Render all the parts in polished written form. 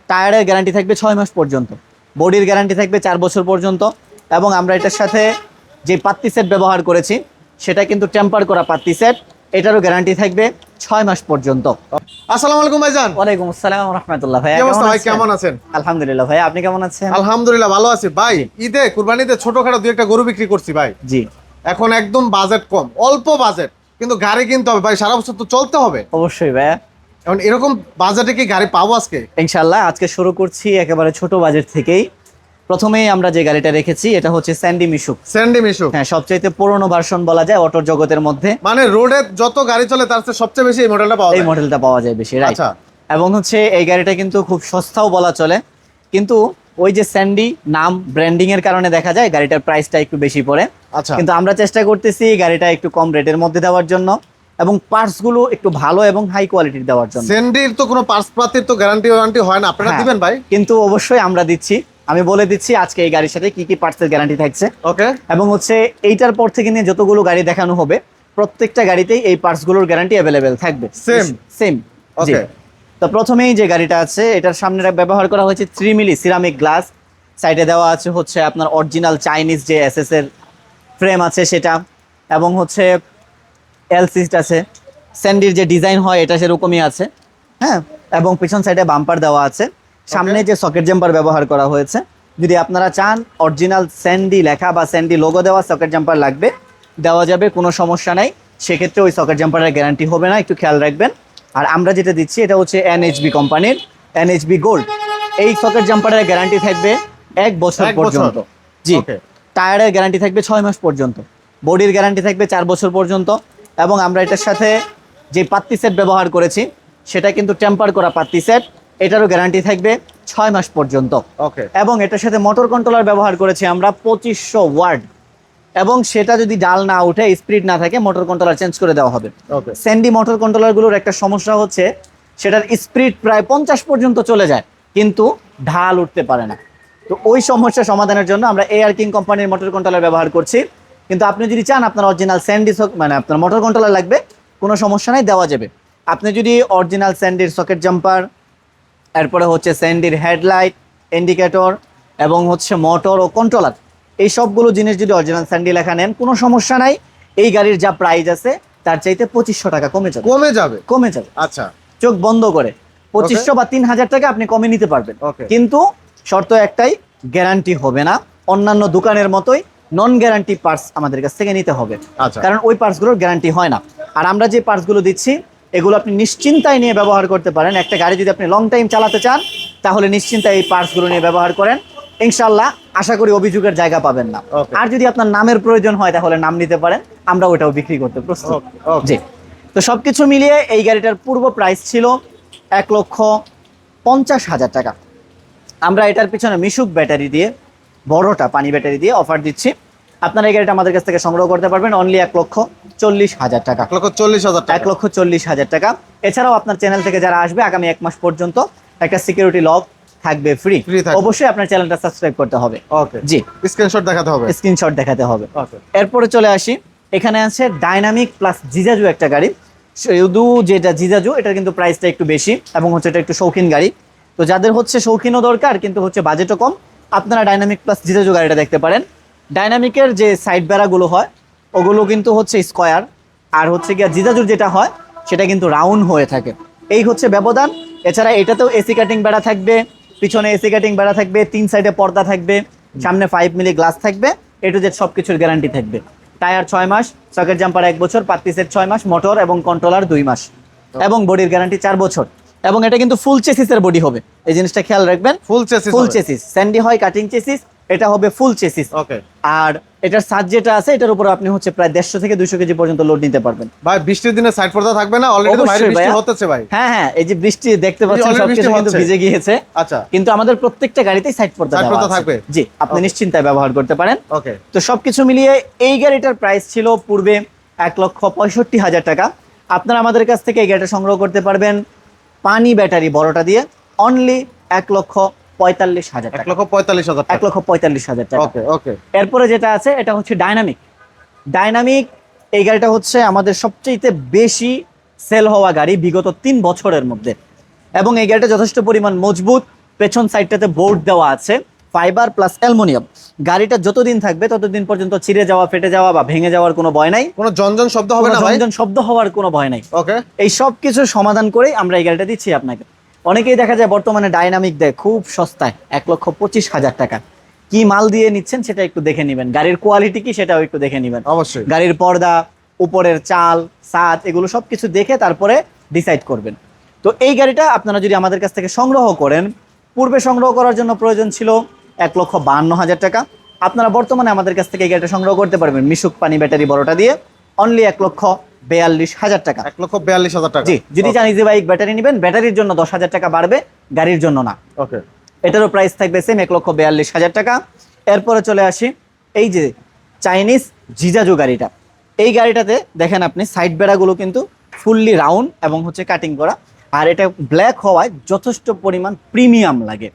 টায়ারের গ্যারান্টি থাকবে 6 মাস পর্যন্ত, বডির গ্যারান্টি থাকবে 4 বছর পর্যন্ত। এবং আমরা এটার সাথে যে পাত্তি সেট ব্যবহার করেছি সেটা কিন্তু টেম্পার করা পাত্তি সেট, এটারও গ্যারান্টি থাকবে 6 মাস পর্যন্ত। আসসালামু আলাইকুম ভাইজান। ওয়ালাইকুম আসসালাম ওয়া রাহমাতুল্লাহ। ভাই কি অবস্থা ভাই, কেমন আছেন? আলহামদুলিল্লাহ ভাই, আপনি কেমন আছেন? আলহামদুলিল্লাহ ভালো আছি ভাই। ঈদে কুরবানিতে ছোটখাটো দুই একটা গরু বিক্রি করছি ভাই। জি, এখন একদম বাজেট কম, অল্প বাজেট, কিন্তু গাড়ি কিনতে হবে ভাই, সারা বছর তো চলতে হবে। অবশ্যই ভাই, এখন এরকম বাজেটে কি গাড়ি পাবো আজকে? ইনশাআল্লাহ আজকে শুরু করছি একেবারে ছোট বাজেট থেকেই। প্রথমেই আমরা যে গাড়িটা রেখেছি এটা হচ্ছে স্যান্ডি মিশুক। স্যান্ডি মিশুক, হ্যাঁ, সবচাইতে পুরনো ভার্সন বলা যায় অটোর জগতের মধ্যে। মানে রোডে যত গাড়ি চলে তার চেয়ে সবচেয়ে বেশি এই মডেলটা পাওয়া এই যায়। মডেলটা পাওয়া যায় বেশি, রাইট। আচ্ছা। এবং হচ্ছে এই গাড়িটা কিন্তু খুব সস্তাও বলা চলে, কিন্তু ওই যে স্যান্ডি নাম ব্র্যান্ডিং এর কারণে দেখা যায় গাড়িটার প্রাইসটা একটু বেশি পড়ে। আচ্ছা। কিন্তু আমরা চেষ্টা করতেছি গাড়িটা একটু কম রেটের মধ্যে দেওয়ার জন্য এবং পার্টস গুলো একটু ভালো এবং হাই কোয়ালিটির দেওয়ার জন্য। স্যান্ডির তো কোনো পার্টস পাতির তো গ্যারান্টি ওয়ারেন্টি হয় না, আপনারা হ্যাঁ, দিবেন ভাই? কিন্তু অবশ্যই আমরা দিচ্ছি। আমি বলে দিচ্ছি আজকে এই গাড়ির সাথে কি কি পার্টসের গ্যারান্টি থাকছে। ওকে। এবং হচ্ছে এইটার পর থেকে নিয়ে যতগুলো গাড়ি দেখানো হবে প্রত্যেকটা গাড়িতেই এই পার্টসগুলোর গ্যারান্টি অ্যাভেলেবেল থাকবে। Same same. জি। ওকে। তো প্রথমেই যে গাড়িটা আছে এটার সামনে ব্যবহার করা হয়েছে 3 মিলি সিরামিক গ্লাস। সাইডে দেওয়া আছে হচ্ছে আপনার অরিজিনাল চাইনিজ যে এসএস এর ফ্রেম আছে সেটা, এবং হচ্ছে এল সিট আছে। স্যান্ডির যে ডিজাইন হয় এটা সেরকমই আছে। হ্যাঁ, এবং পিছন সাইডে বাম্পার দেওয়া আছে। সামনে যে সকেট জাম্পার ব্যবহার করা হয়েছে, যদি আপনারা চান অরিজিনাল স্যান্ডি লেখা বা স্যান্ডি লোগো দেওয়া সকেট জাম্পার লাগবে, দেওয়া যাবে, কোনো সমস্যা নাই। সেক্ষেত্রে ওই সকেট জাম্পারের গ্যারান্টি হবে না, একটু খেয়াল রাখবেন। আর আমরা যেটা দিচ্ছি এটা হচ্ছে এনএইচবি কোম্পানির এনএইচবি গোল্ড। এই সকেট জাম্পারের গ্যারান্টি থাকবে 1 বছর পর্যন্ত। জি। টায়ারের গ্যারান্টি থাকবে 6 মাস পর্যন্ত, বডির গ্যারান্টি থাকবে 4 বছর পর্যন্ত। এবং আমরা এটার সাথে যে পাত্তি সেট ব্যবহার করেছি সেটা কিন্তু টেম্পার করা পাত্তি সেট, এটারও গ্যারান্টি থাকবে 6 মাস পর্যন্ত। ওকে। এবং এটার সাথে মোটর কন্ট্রোলার ব্যবহার করেছি আমরা 2500 ওয়াট, এবং সেটা যদি ডাল না উঠে স্পিড না থাকে মোটর কন্ট্রোলার চেঞ্জ করে দেওয়া হবে। ওকে। স্যান্ডি মোটর কন্ট্রোলারগুলোর একটা সমস্যা হচ্ছে সেটার স্পিড প্রায় 50 পর্যন্ত চলে যায় কিন্তু ঢাল উঠতে পারে না। তো ওই সমস্যা সমাধানের জন্য আমরা এয়ার কিং কোম্পানির মোটর কন্ট্রোলার ব্যবহার করছি। কিন্তু আপনি যদি চান আপনার অরিজিনাল স্যান্ডি মানে আপনার মোটর কন্ট্রোলার লাগবে, কোনো সমস্যা নাই, দেওয়া যাবে। আপনি যদি অরিজিনাল স্যান্ডির সকেট জাম্পার, এরপরে হচ্ছে স্যান্ডির হেডলাইট, ইন্ডিকেটর এবং হচ্ছে মোটর ও কন্ট্রোলার, এই সবগুলো জিনিস যদি অরিজিনাল স্যান্ডি লেখা নেন কোনো সমস্যা নাই। এই গাড়ির যা প্রাইস আছে তার চাইতে 2500 টাকা কমে যাবে। কমে যাবে? কমে যাবে, আচ্ছা। চোখ বন্ধ করে 2500 বা 3000 টাকা আপনি কমে নিতে পারবেন। কিন্তু শর্ত একটাই, গ্যারান্টি হবে না। অন্যান্য দোকানের মতোই নন গ্যারান্টি পার্টস আমাদের কাছ থেকে নিতে হবে, কারণ ওই পার্টসগুলোর গ্যারান্টি হয় না। আর আমরা যে পার্টসগুলো দিচ্ছি এগুলো আপনি নিশ্চিন্তায় নিয়ে ব্যবহার করতে পারেন। একটা গাড়ি যদি আপনি লং টাইম চালাতে চান তাহলে নিশ্চিন্তায় এই পার্টসগুলো নিয়ে ব্যবহার করেন, ইনশাল্লাহ আশা করি অভিযোগের জায়গা পাবেন না। আর যদি আপনার নামের প্রয়োজন হয় তাহলে নাম নিতে পারেন, আমরা ওটাও বিক্রি করতে প্রস্তুত। জি। তো সবকিছু মিলিয়ে এই গাড়িটার পূর্ব প্রাইস ছিল 1,50,000 টাকা। আমরা এটার পিছনে মিশুক ব্যাটারি দিয়ে, বড়টা পানি ব্যাটারি দিয়ে অফার দিচ্ছি। আপনারা এই গাড়িটা আমাদের কাছ থেকে সংগ্রহ করতে পারবেন অনলি 1,40,000 টাকা। 1,40,000 টাকা। 1,40,000 টাকা। এছাড়াও আপনার চ্যানেল থেকে যারা আসবে আগামী 1 মাস পর্যন্ত একটা সিকিউরিটি লক থাকবে ফ্রি। অবশ্যই আপনার চ্যানেলটা সাবস্ক্রাইব করতে হবে। ওকে। জি। স্ক্রিনশট দেখাতে হবে। স্ক্রিনশট দেখাতে হবে। ওকে। এরপরে চলে আসি, এখানে আছে ডাইনামিক প্লাস জিজাজু একটা গাড়ি। শুধু যেটা জিজাজু এটার কিন্তু প্রাইসটা একটু বেশি এবং হচ্ছে এটা একটু শৌখিন গাড়ি। তো যাদের হচ্ছে শৌখিনও দরকার কিন্তু হচ্ছে বাজেটও কম, আপনারা ডাইনামিক প্লাস জিজাজু গাড়িটা দেখতে পারেন। ডাইনামিকের যে সাইড বেড়াগুলো হয় ওগুলো কিন্তু হচ্ছে স্কোয়ার, আর হচ্ছে গিয়া জিজাজুর যেটা হয় সেটা কিন্তু রাউন্ড হয়ে থাকে, এই হচ্ছে ব্যবধান। এছাড়া এটাতেও এসি কাটিং বেড়া থাকবে, পিছনে এসি কাটিং বেড়া থাকবে, 3 সাইডে পর্দা থাকবে, সামনে 5 মিলি গ্লাস থাকবে, এ টু জেড সব কিছুর গ্যারান্টি থাকবে। টায়ার 6 মাস, সকেট জাম্পার 1 বছর, পাত্তি সেট 6 মাস, মোটর এবং কন্ট্রোলার 2 মাস, এবং বডির গ্যারান্টি 4 বছর। এবং এটা কিন্তু ফুল চেসিসের বডি হবে, এই জিনিসটা খেয়াল রাখবেন। ফুল চেসিস। ফুল চেসিস। স্যান্ডি হয় কাটিং চেসিস, এটা হবে ফুল চেসিস। ওকে। আর এটার সাজ যেটা আছে এটার উপর আপনি হচ্ছে প্রায় 150 থেকে 200 কেজি পর্যন্ত লোড নিতে পারবেন। ভাই বৃষ্টির দিনে সাইড পর্দা থাকবে না? অলরেডি তো বাইরে বৃষ্টি হতেছে ভাই। হ্যাঁ হ্যাঁ, এই যে বৃষ্টি দেখতে পাচ্ছেন সবকিছু কিন্তু ভিজে গিয়েছে। আচ্ছা। কিন্তু আমাদের প্রত্যেকটা গাড়িতেই সাইড পর্দা থাকবে। জি, আপনি নিশ্চিন্তায় ব্যবহার করতে পারেন। ওকে। তো সবকিছু মিলিয়ে এই গাড়িটার প্রাইস ছিল পূর্বে 1,65,000 টাকা। আপনারা আমাদের কাছ থেকে এই গাড়িটা সংগ্রহ করতে পারবেন পানি ব্যাটারি বড়টা দিয়ে অনলি 1,45,000 টাকা। 1,45,000 টাকা। 1,45,000 টাকা। ওকে ওকে। এরপরে যেটা আছে এটা হচ্ছে ডাইনামিক। ডাইনামিক এই গাড়িটা হচ্ছে আমাদের সবচেয়ে বেশি সেল হওয়া গাড়ি বিগত 3 বছরের মধ্যে, এবং এই গাড়িটা যথেষ্ট পরিমাণ মজবুত পেছন সাইডটাতে বোর্ড দেওয়া আছে ফাইবার প্লাস অ্যালুমিনিয়াম। গাড়িটা যতদিন থাকবে ততদিন পর্যন্ত ছিঁড়ে যাওয়া, ফেটে যাওয়া বা ভেঙে যাওয়ার কোনো ভয় নাই, কোনো জঞ্জন শব্দ হবে কোনো না ভাই? ঝনঝন শব্দ হওয়ার কোনো ভয় নাই। ওকে, এই সব কিছুর সমাধান করেই আমরা এই গাড়িটা দিচ্ছি আপনাকে। অনেকেই দেখা যায় বর্তমানে ডাইনামিক দেয় খুব সস্তায় 1,25,000 টাকা। কি মাল দিয়ে নিচ্ছেন সেটা একটু দেখে নেবেন, গাড়ির কোয়ালিটি কি সেটাও একটু দেখে নেবেন। অবশ্যই। গাড়ির পর্দা, উপরের চাল, ছাদ, এগুলো সব কিছু দেখে তারপরে ডিসাইড করবেন। তো এই গাড়িটা আপনারা যদি আমাদের কাছ থেকে সংগ্রহ করেন, পূর্বে সংগ্রহ করার জন্য প্রয়োজন ছিল 1,52,000 টাকা। আপনারা বর্তমানে আমাদের কাছ থেকে এই গাড়িটা সংগ্রহ করতে পারবেন মিশুক পানি ব্যাটারি বড়টা দিয়ে অনলি 1,42,000 টাকা। 1,42,000 টাকা। জি, যদি চান ইজি বাইক ব্যাটারি নেবেন, ব্যাটারির জন্য 10,000 টাকা বাড়বে, গাড়ির জন্য না। ওকে, এটারও প্রাইস থাকবে সেম 1,42,000 টাকা। এরপরে চলে আসি এই যে চাইনিজ জিজাজু গাড়িটা। এই গাড়িটাতে দেখেন আপনি সাইড বেড়াগুলো কিন্তু ফুললি রাউন্ড এবং হচ্ছে কাটিং করা, আর এটা ব্ল্যাক হওয়ায় যথেষ্ট পরিমাণ প্রিমিয়াম লাগে।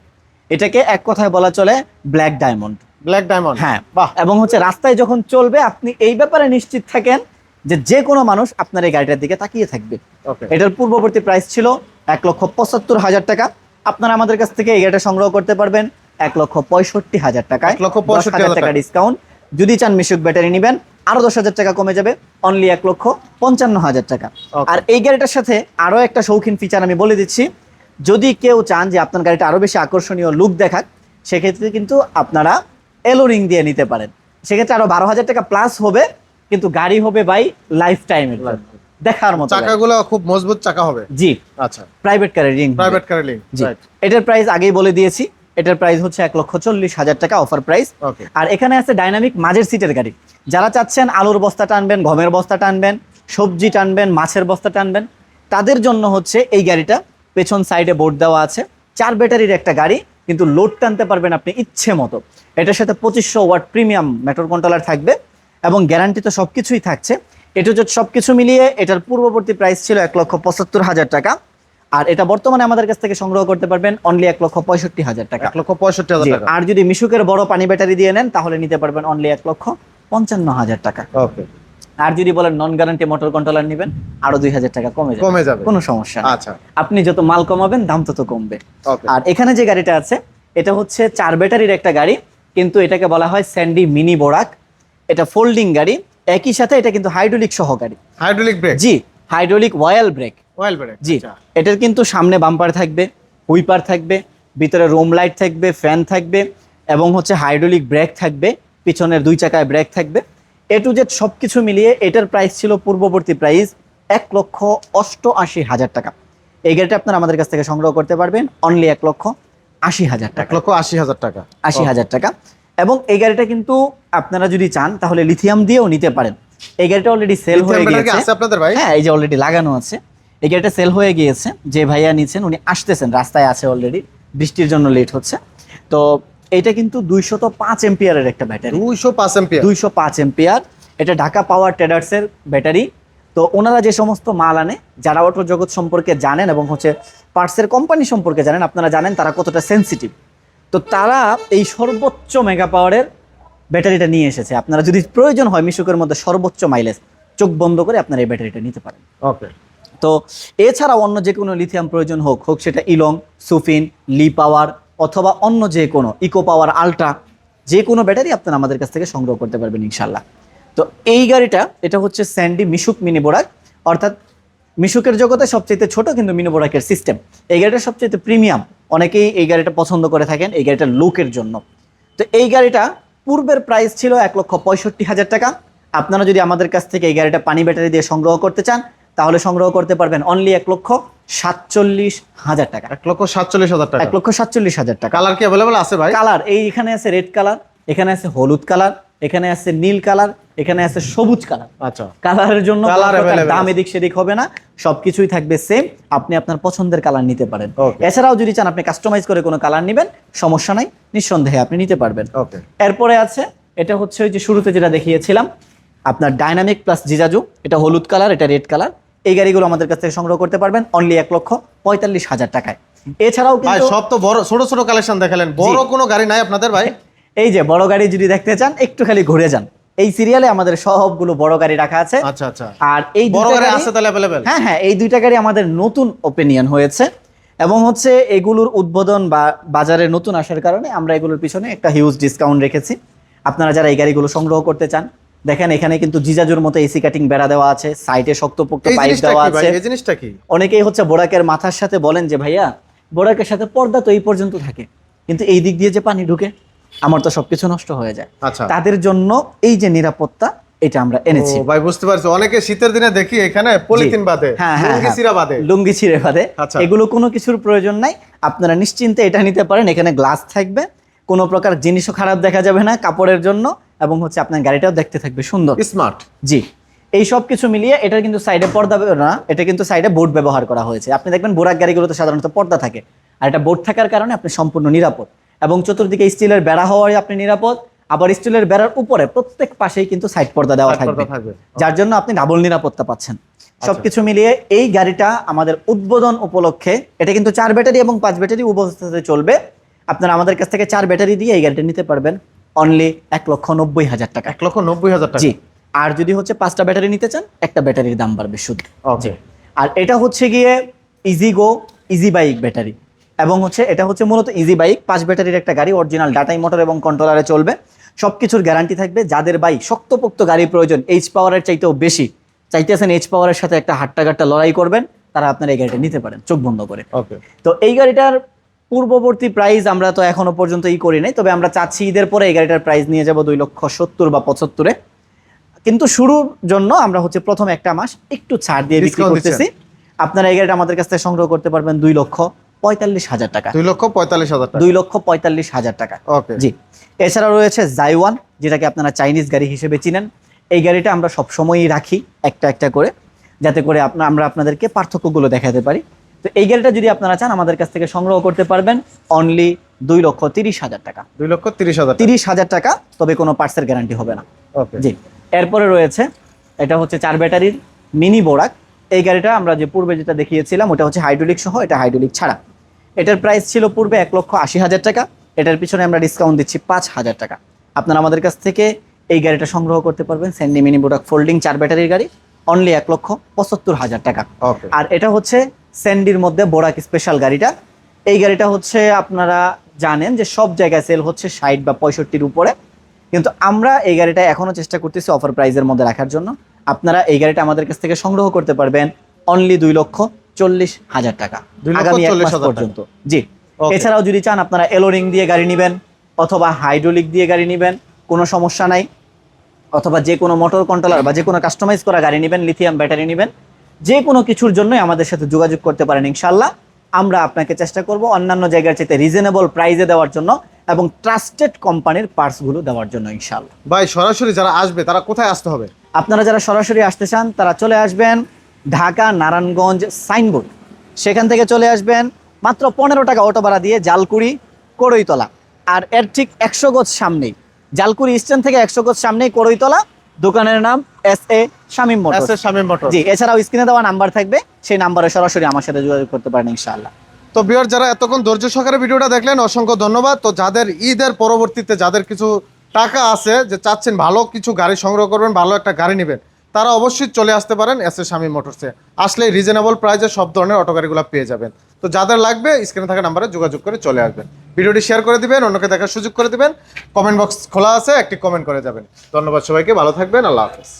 এটাকে এক কথায় বলা চলে ব্ল্যাক ডায়মন্ড। Black diamond. হ্যাঁ, বাহ। এবং হচ্ছে রাস্তায় যখন চলবে আপনি এই ব্যাপারে নিশ্চিত থাকেন যে যে কোনো মানুষ আপনার এই গাড়িটার দিকে তাকিয়ে থাকবে। ওকে, এটার পূর্ববর্তী প্রাইস ছিল 1,75,000 টাকা। আপনারা আমাদের কাছ থেকে এই গাড়িটা সংগ্রহ করতে পারবেন 1,65,000 টাকায়, 1,65,000 টাকা ডিসকাউন্ট। যদি চান মিশুক ব্যাটারি নেবেন আরো 10,000 টাকা কমে যাবে, অনলি 1,55,000 টাকা। Okay. আর এই গাড়িটার সাথে আরো একটা শৌখিন ফিচার আমি বলে দিচ্ছি, যদি কেউ চান যে আপনার গাড়িটা আরো বেশি আকর্ষণীয় লুক দেখাক, সেক্ষেত্রে কিন্তু আপনারা এলো রিং দিয়ে নিতে পারেন। সেক্ষেত্রে আরো 12,000 টাকা প্লাস হবে, কিন্তু গাড়ি হবে বাই লাইফ টাইমের দেখার মতো। চাকাগুলো খুব মজবুত চাকা হবে। জি, আচ্ছা, প্রাইভেট কারের রিং। প্রাইভেট কারের লিঙ্ক। জি, এটার প্রাইস আগেই বলে দিয়েছি। এটার প্রাইস হচ্ছে 1,40,000 টাকা অফার প্রাইস। ওকে, আর এখানে আছে ডাইনামিক মাঝের সিটের গাড়ি। যারা চাচ্ছেন আলুর বস্তা টানবেন, গমের বস্তা টানবেন, সবজি টানবেন, মাছের বস্তা টানবেন, তাদের জন্য হচ্ছে এই গাড়িটা। পেছন সাইডে বোর্ড দেওয়া আছে, 4 ব্যাটারির একটা গাড়ি, কিন্তু লোড টানতে পারবেন আপনি ইচ্ছে মতো। এটার সাথে 2500 ওয়াট প্রিমিয়াম মোটর কন্ট্রোলার থাকবে এবং গ্যারান্টি তো সব কিছুই থাকছে। এটা হচ্ছে সব কিছু মিলিয়ে এটার পূর্ববর্তী প্রাইস ছিল 1,75,000 টাকা। আর এটা বর্তমানে আমাদের কাছ থেকে সংগ্রহ করতে পারবেন অনলি 1,65,000 টাকা। 1,65,000 জি, টাকা। আর যদি মিশুকের বড় পানি ব্যাটারি দিয়ে নেন তাহলে নিতে পারবেন অনলি 1,55,000 টাকা। ওকে, আর যদি বলেন নন গ্যারান্টি মোটর কন্ট্রোলার নেবেন আরো 2,000 টাকা কমে কমে যাবে। কোনো সমস্যা নেই। আচ্ছা, আপনি যত মাল কমাবেন দাম তত কমবে। ওকে, আর এখানে যে গাড়িটা আছে এটা হচ্ছে 4 ব্যাটারির একটা গাড়ি, কিন্তু এটাকে বলা হয় স্যান্ডি মিনি বোরাক। এটা ফোল্ডিং গাড়ি, একই সাথে এটা কিন্তু হাইড্রোলিক সহকারী। Hydraulic brake. জি, হাইড্রোলিক ওয়াল ব্রেক। Oil brake. জি, এটার কিন্তু সামনে বাম্পার থাকবে, হুইপার থাকবে, ভিতরে রুম লাইট থাকবে, ফ্যান থাকবে এবং হচ্ছে হাইড্রোলিক ব্রেক থাকবে, পিছনের 2 চাকায় ব্রেক থাকবে। এ টু জেড সব কিছু মিলিয়ে এটার প্রাইস ছিল পূর্ববর্তী প্রাইস 1,88,000 টাকা। এই গাড়িটা আপনারা আমাদের কাছ থেকে সংগ্রহ করতে পারবেন অনলি 1,80,000 টাকা। 1,80,000 টাকা। 80,000 টাকা। এবং এই গাড়িটা কিন্তু আপনারা যদি চান তাহলে লিথিয়াম দিয়েও নিতে পারেন। এই গাড়িটা অলরেডি সেল হয়ে লিথিয়াম ব্যাটারি গিয়েছে। আছে আপনাদের ভাই? হ্যাঁ, এই যে অলরেডি লাগানো আছে। এই গাড়িটা সেল হয়ে গিয়েছে, যে ভাইয়া নিচ্ছেন উনি আসতেছেন, রাস্তায় আছে অলরেডি, বৃষ্টির জন্য লেট হচ্ছে। তো এটা কিন্তু 205 এম্পিয়ারের একটা ব্যাটারি। 205 এম্পিয়ার। 205 এম্পিয়ার। এটা ঢাকা পাওয়ার ট্রেডার্সের ব্যাটারি। তো ওনারা যে সমস্ত মাল আনে, যারা অটো জগৎ সম্পর্কে জানেন এবং হচ্ছে পার্টসের কোম্পানি সম্পর্কে জানেন, আপনারা জানেন তারা কতটা সেনসিটিভ। তো তারা এই সর্বোচ্চ মেগা পাওয়ারের ব্যাটারিটা নিয়ে এসেছে। আপনারা যদি প্রয়োজন হয় মিশুকের মধ্যে সর্বোচ্চ মাইলেজ, চোখ বন্ধ করে আপনারা এই ব্যাটারিটা নিতে পারেন। ওকে, তো এছাড়া অন্য যে কোনো লিথিয়াম প্রয়োজন হোক সেটা ইলং, সুফিন, লি পাওয়ার অথবা অন্য যে কোনো ইকো পাওয়ার, আলট্রা, যে কোনো ব্যাটারি আপনারা আমাদের কাছ থেকে সংগ্রহ করতে পারবেন ইনশাল্লাহ। তো এই গাড়িটা এটা হচ্ছে স্যান্ডি মিশুক মিনি বোরাক, অর্থাৎ মিশুকের জগতে সবচেয়ে ছোট কিন্তু মিনি বোরাকের সিস্টেম। এই গাড়িটা সবচেয়ে প্রিমিয়াম, অনেকেই এই গাড়িটা পছন্দ করে থাকেন এই গাড়িটার লুকের জন্য। তো এই গাড়িটা পূর্বের প্রাইস ছিল 1,65,000 টাকা। আপনারা যদি আমাদের কাছ থেকে এই গাড়িটা পানি ব্যাটারি দিয়ে সংগ্রহ করতে চান তাহলে সংগ্রহ করতে পারবেন অনলি 1,47,000 টাকা। 1,47,000 টাকা। 1,47,000 টাকা। কালার কি অ্যাভেলেবল আছে ভাই? কালার এখানে আছে রেড কালার, এখানে আছে হলুদ কালার, এখানে আছে নীল কালার, এখানে আছে সবুজ কালার। আচ্ছা, কালারের জন্য Colour কোনো প্রকার available দাম আছে। এদিক সেদিক হবে না, সবকিছুই থাকবে সেম। আপনি আপনার পছন্দের কালার নিতে পারেন। Okay. এছাড়াও যদি চান আপনি কাস্টমাইজ করে কোনো কালার নেবেন, সমস্যা নাই, নিঃসন্দেহে আপনি নিতে পারবেন। ওকে, এরপরে আছে এটা হচ্ছে ওই যে শুরুতে যেটা দেখিয়েছিলাম আপনার ডাইনামিক প্লাস জিজাজু। এটা হলুদ কালার, এটা রেড কালার। এই গাড়িগুলো আমাদের কাছ থেকে সংগ্রহ করতে পারবেন অনলি 1,45,000 টাকায়। এছাড়াও ভাই কিন্তু সব তো বড় ছোট ছোট কালেকশন দেখালেন, বড় কোনো গাড়ি নাই আপনাদের ভাই? এই যে বড় গাড়ি যদি দেখতে চান একটু খালি ঘুরে যান, এই সিরিয়ালে আমাদের সবগুলো বড় গাড়ি রাখা আছে। আচ্ছা, আচ্ছা, আর এই বড় দুইটা গাড়ি গাড়ি আছে তাহলে অ্যাভেলেবল? হ্যাঁ, এই দুইটা গাড়ি আমাদের নতুন ওপিনিয়ন হয়েছে। এবং হচ্ছে এগুলোর উদ্বোধন বা বাজারে নতুন আসার কারণে আমরা এগুলোর পিছনে একটা হিউজ ডিসকাউন্ট রেখেছি। আপনারা যারা এই গাড়িগুলো সংগ্রহ করতে চান, দেখেন এখানে কিন্তু জিজাজুর মতো এসি কাটিং বেড়া দেওয়া আছে, সাইডে শক্তপোক্ত এই পাইপ জিনিসটা দেওয়া কি ভাই, আছে। এই জিনিসটা কি? অনেকেই হচ্ছে বোরাকের মাথার সাথে বলেন যে ভাইয়া বোরাকের সাথে পর্দা তো এই পর্যন্ত থাকে, কিন্তু এই দিক দিয়ে যে পানি ঢুকে আমার তো সবকিছু নষ্ট হয়ে যায়। আচ্ছা। তাদের জন্য এই যে নিরাপত্তা, এটা আমরা এনেছি। ও ভাই বুঝতে পারছি, অনেকে শীতের দিনে দেখি এখানে পলিথিন বাঁধে, হ্যাঁ, হ্যাঁ, লুঙ্গি হ্যাঁ। চিরা বাঁধে। লুঙ্গি ছিঁড়ে বাঁধে। আচ্ছা। এগুলো কোনো কিছুর প্রয়োজন নাই, আপনারা নিশ্চিন্তে এটা নিতে পারেন। এখানে গ্লাস থাকবে, কোনো প্রকার জিনিসও খারাপ দেখা যাবে না কাপড়ের জন্য, এবং হচ্ছে আপনার গাড়িটাও দেখতে থাকবে সুন্দর, স্মার্ট। জি। এই সব কিছু মিলিয়ে এটার কিন্তু সাইডে পর্দা না, এটা কিন্তু সাইডে বোর্ড ব্যবহার করা হয়েছে। আপনি দেখবেন বোরাক গাড়িগুলোতে সাধারণত পর্দা থাকে, আর এটা বোর্ড থাকার কারণে আপনি সম্পূর্ণ নিরাপদ। এবং চতুর্দিকে স্টিলের বেড়া হওয়ায় আপনি নিরাপদ। আবার স্টিলের বেড়ার উপরে প্রত্যেক পাশেই কিন্তু সাইড পর্দা দেওয়া সাইড পর্দা থাকবে, থাকবে। যার জন্য আপনি ডাবল নিরাপত্তা পাচ্ছেন। সবকিছু মিলিয়ে এই গাড়িটা আমাদের উদ্বোধন উপলক্ষে, এটা কিন্তু 4 ব্যাটারি এবং 5 ব্যাটারি উভয়তে চলবে। আপনারা আমাদের কাছ থেকে 4 ব্যাটারি দিয়ে এই গাড়িটা নিতে পারবেন অনলি 1,90,000 টাকা। 1,90,000 টাকা। জি। আর যদি হচ্ছে 5টা ব্যাটারি নিতে চান, একটা ব্যাটারির দাম বাড়বে শুধু। ওকে। আর এটা হচ্ছে গিয়ে ইজি গো ইজি বাইক ব্যাটারি, এবং হচ্ছে এটা হচ্ছে মূলত ইজি বাইক 5 ব্যাটারির একটা গাড়ি, অরিজিনাল ডাটাই মোটর এবং কন্ট্রোলারে চলবে। সবকিছুর গ্যারান্টি থাকবে। যাদের বাইক শক্তপোক্ত গাড়ির প্রয়োজন, এইচ পাওয়ারের চাইতেও বেশি চাইতেছেন, এইচ পাওয়ারের সাথে একটা হাট্টাগাট্টা লড়াই করবেন, তারা আপনার এই গাড়িটা নিতে পারেন চোখ বন্ধ করে। ওকে। তো এই গাড়িটার পূর্ববর্তী প্রাইস আমরা তো এখনো পর্যন্ত করি নাই, তবে আমরা চাচ্ছি ঈদের পরে এই গাড়িটার প্রাইস নিয়ে যাব 2,70,000 বা 75-এ। কিন্তু শুরুর জন্য আমরা হচ্ছে প্রথম একটা মাস একটু ছাড় দিয়ে বিক্রি Discount করতেছি। আপনারা এই গাড়িটা আমাদের কাছ থেকে সংগ্রহ করতে পারবেন 2,45,000 টাকা। 2,45,000 টাকা। 2,45,000 টাকা। ওকে। জি। এছাড়াও রয়েছে জাইওয়ান, যেটাকে আপনারা চাইনিজ গাড়ি হিসেবে চিনেন। এই গাড়িটা আমরা সবসময়ই রাখি একটা একটা করে, যাতে করে আমরা আপনাদেরকে পার্থক্যগুলো দেখাতে পারি। তো এই গাড়িটা যদি আপনারা চান আমাদের কাছ থেকে সংগ্রহ করতে পারবেন অনলি 2,30,000 টাকা। 2,30,000 টাকা। 30,000 টাকা, তবে কোনো পার্টসের গ্যারান্টি হবে না। ওকে। জি। এরপরে রয়েছে, এটা হচ্ছে 4 ব্যাটারির মিনি বোরাক। এই গাড়িটা আমরা যে পূর্বে যেটা দেখিয়েছিলাম ওটা হচ্ছে হাইড্রোলিক সহ, এটা হাইড্রোলিক ছাড়া। এটার প্রাইস ছিল পূর্বে 1,80,000 টাকা, এটার পিছনে আমরা ডিসকাউন্ট দিচ্ছি 5,000 টাকা। আপনারা আমাদের কাছ থেকে এই গাড়িটা সংগ্রহ করতে পারবেন, স্যান্ডি মিনি বোরাক ফোল্ডিং 4 ব্যাটারির গাড়ি, অনলি 1,75,000 টাকা। ওকে। আর এটা হচ্ছে স্যান্ডির মধ্যে বোরাক স্পেশাল গাড়িটা। এই গাড়িটা হচ্ছে আপনারা জানেন যে সব জায়গায় সেল হচ্ছে 60 বা 65-র উপরে, কিন্তু আমরা এই গাড়িটা এখনো চেষ্টা করতেছি অফার প্রাইজের মধ্যে রাখার জন্য। আপনারা এই গাড়িটা আমাদের কাছ থেকে সংগ্রহ করতে পারবেন অনলি 2,40,000 টাকা, আগামী 1 মাস 2,40,000 পর্যন্ত। জি। Okay. এছাড়াও যদি চান আপনারা এলোরিং দিয়ে গাড়ি নেবেন অথবা হাইড্রোলিক দিয়ে গাড়ি নেবেন, কোনো সমস্যা নাই। অথবা যে কোনো মোটর কন্ট্রোলার বা যে কোনো কাস্টমাইজ করা গাড়ি নেবেন, লিথিয়াম ব্যাটারি নেবেন, যে কোনো কিছুর জন্যই আমাদের সাথে যোগাযোগ করতে পারেন। ইনশাল্লাহ আমরা আপনাকে চেষ্টা করব অন্যান্য জায়গার চাইতে রিজনেবল প্রাইসে দেওয়ার জন্য এবং ট্রাস্টেড কোম্পানির পার্টসগুলো দেওয়ার জন্য ইনশাল্লাহ। ভাই সরাসরি যারা আসবে তারা কোথায় আসতে হবে? আপনারা যারা সরাসরি আসতে চান তারা চলে আসবেন ঢাকা নারায়ণগঞ্জ সাইনবোর্ড, সেখান থেকে চলে আসবেন মাত্র 15 টাকা অটো ভাড়া দিয়ে জালকুড়ি কড়ইতলা। আর এর ঠিক 100 গজ সামনেই, জালকুড়ি স্ট্যান্ড থেকে 100 গজ সামনেই কড়ইতলা, দোকানের নাম SA Shamim motors. SS Shamim motors. জি। এছাড়াও স্ক্রিনে দেওয়া নাম্বার থাকবে, সেই নাম্বারে সরাসরি আমার সাথে যোগাযোগ করতে পারেন ইনশাআল্লাহ। তো ভিউয়ার যারা এতক্ষণ ধৈর্য সহকারে ভিডিওটা দেখলেন অসংখ্য ধন্যবাদ। তো যাদের ঈদের পরবর্তীতে যাদের কিছু টাকা আছে, যে চাচ্ছেন ভালো কিছু গাড়ি সংগ্রহ করবেন, ভালো একটা গাড়ি নেবেন, তারা অবশ্যই চলে আসতে পারেন এসএস শামীম মোটরসে। আসলে রিজনেবল প্রাইসে সব ধরনের অটো গাড়িগুলো পেয়ে যাবেন। তো যাদের লাগবে স্ক্রিনে থাকা নাম্বারে যোগাযোগ করে চলে আসবেন। ভিডিওটি শেয়ার করে দিবেন, অন্যকে দেখার সুযোগ করে দিবেন, কমেন্ট বক্স খোলা আছে, একটি কমেন্ট করে যাবেন। ধন্যবাদ সবাইকে, ভালো থাকবেন, আল্লাহ হাফেজ।